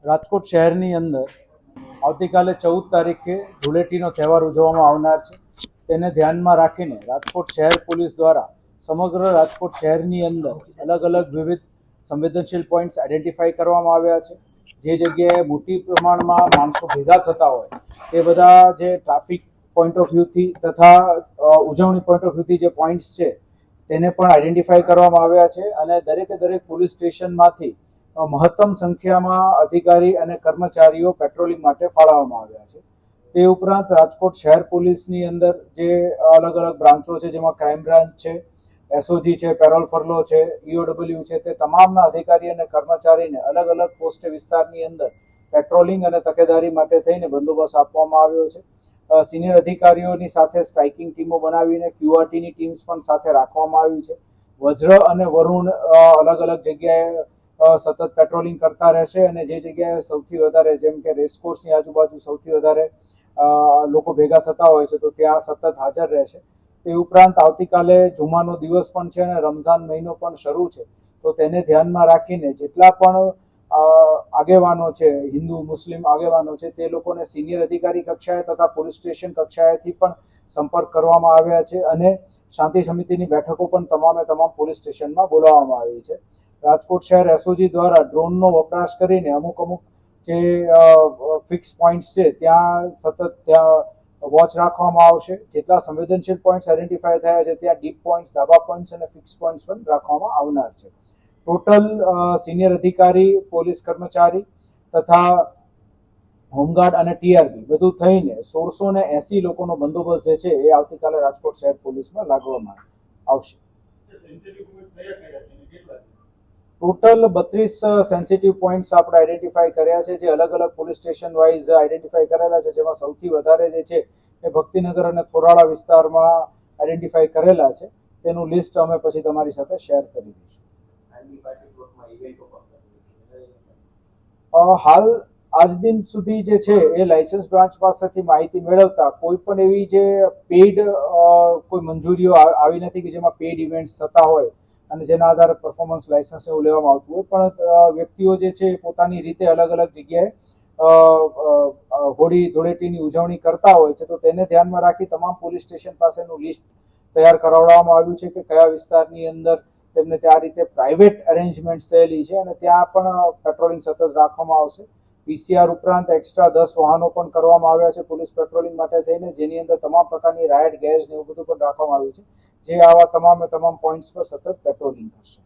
રાજકોટ શહેરની અંદર આવતીકાલે 14 તારીખે ધૂળેટીનો તહેવાર ઉજવવામાં આવનાર છે. તેને ધ્યાનમાં રાખીને રાજકોટ શહેર પોલીસ દ્વારા સમગ્ર રાજકોટ શહેરની અંદર અલગ અલગ વિવિધ સંવેદનશીલ પોઈન્ટ્સ આઈડેન્ટિફાઈ કરવામાં આવ્યા છે. જે જગ્યાએ મોટી પ્રમાણમાં માણસો ભેગા થતા હોય તે બધા જે ટ્રાફિક પોઈન્ટ ઓફ વ્યૂથી તથા ઉજવણી પોઈન્ટ ઓફ વ્યૂથી જે પોઈન્ટ્સ છે તેને પણ આઈડેન્ટિફાઈ કરવામાં આવ્યા છે અને દરેકે દરેક પોલીસ સ્ટેશનમાંથી મહત્તમ સંખ્યામાં અધિકારી અને કર્મચારીઓ પેટ્રોલિંગ માટે ફાળવવામાં આવ્યા છે. તે ઉપરાંત રાજકોટ શહેર પોલીસની અંદર જે અલગ અલગ બ્રાન્ચો છે, જેમાં ક્રાઇમ બ્રાન્ચ છે, એસઓજી છે, પેરોલ ફરલો છે, ઈઓડબલ્યુ છે, તે તમામના અધિકારી અને કર્મચારીને અલગ અલગ પોસ્ટ વિસ્તારની અંદર પેટ્રોલિંગ અને તકેદારી માટે થઈને બંદોબસ્ત આપવામાં આવ્યો છે. સિનિયર અધિકારીઓની સાથે સ્ટ્રાઇકિંગ ટીમો બનાવીને ક્યુઆરટીની ટીમ્સ પણ સાથે રાખવામાં આવી છે. વજ્ર અને વરુણ અલગ અલગ જગ્યાએ સતત પેટ્રોલિંગ કરતા રહેશે અને જે જગ્યાએ સૌથી વધારે, જેમ કે રેસકોર્સની આજુબાજુ સૌથી વધારે લોકો ભેગા થતા હોય છે, તો ત્યાં સતત હાજર રહેશે. તે ઉપરાંત આવતીકાલે જુમાનો દિવસ પણ છે અને રમઝાન મહિનો પણ શરૂ છે, તો તેને ધ્યાનમાં રાખીને જેટલા પણ આગેવાનો છે, હિન્દુ મુસ્લિમ આગેવાનો છે, તે લોકોને સિનિયર અધિકારી કક્ષાએ તથા પોલીસ સ્ટેશન કક્ષાએથી પણ સંપર્ક કરવામાં આવ્યા છે અને શાંતિ સમિતિની બેઠકો પણ તમામ પોલીસ સ્ટેશનમાં બોલાવવામાં આવી છે. રાજકોટ શહેર એસઓજી દ્વારા ડ્રોનનો વપરાશ કરીને અમુક જે ફિક્સ પોઈન્ટ્સ છે ત્યાં સતત ત્યાં વોચ રાખવામાં આવશે. જેટલા સંવેદનશીલ પોઈન્ટ્સ આઈડેન્ટિફાય થયા છે ત્યાં ડીપ પોઈન્ટ્સ, ધાબા પોઈન્ટ્સ અને ફિક્સ પોઈન્ટ્સ પણ રાખવામાં આવનાર છે. ટોટલ સિનિયર અધિકારી, પોલીસ કર્મચારી તથા હોમગાર્ડ અને ટીઆરબી બધું થઈને 1680 લોકોનો બંદોબસ્ત જે છે એ આવતીકાલે રાજકોટ શહેર પોલીસમાં લાગવામાં આવશે. ટોટલ 32 સેન્સિટિવ પોઈન્ટ્સ આપણે આઈડેન્ટિફાઈ કર્યા છે, જે અલગ અલગ પોલીસ સ્ટેશન વાઇઝ આઈડેન્ટિફાઈ કરેલા છે, જેમાં સૌથી વધારે જે છે એ ભક્તિનગર અને થોરાળા વિસ્તારમાં આઈડેન્ટિફાઈ કરેલા છે. તેનું લિસ્ટ અમે પછી તમારી સાથે શેર કરી દઈશું. હાલ આજ દિન સુધી જે છે એ લાયસન્સ બ્રાન્ચ પાસેથી માહિતી મેળવતા કોઈ પણ એવી જે પેઇડ કોઈ મંજૂરીઓ આવી નથી કે જેમાં પેઇડ ઇવેન્ટ્સ થતા હોય અને જેના આધારે પરફોર્મન્સ લાયસન્સ એવું લેવામાં આવતું હોય, પણ વ્યક્તિઓ જે છે પોતાની રીતે અલગ અલગ જગ્યાએ હોળી ધૂળેટીની ઉજવણી કરતા હોય છે, તો તેને ધ્યાનમાં રાખી તમામ પોલીસ સ્ટેશન પાસેનું લિસ્ટ તૈયાર કરાવવામાં આવ્યું છે કે કયા વિસ્તારની અંદર તેમને ત્યાં રીતે પ્રાઇવેટ અરેન્જમેન્ટ થયેલી છે અને ત્યાં પણ પેટ્રોલિંગ સતત રાખવામાં આવશે. પીસીઆર ઉપરાંત એક્સ્ટ્રા 10 વાહનો પણ કરવામાં આવ્યા છે પોલીસ પેટ્રોલિંગ માટે થઈને, જેની અંદર તમામ પ્રકારની રાયટ ગેર્સ એવું બધું પણ રાખવામાં આવ્યું છે, જે આવા તમામ પોઈન્ટ્સ પર સતત પેટ્રોલિંગ કરશે.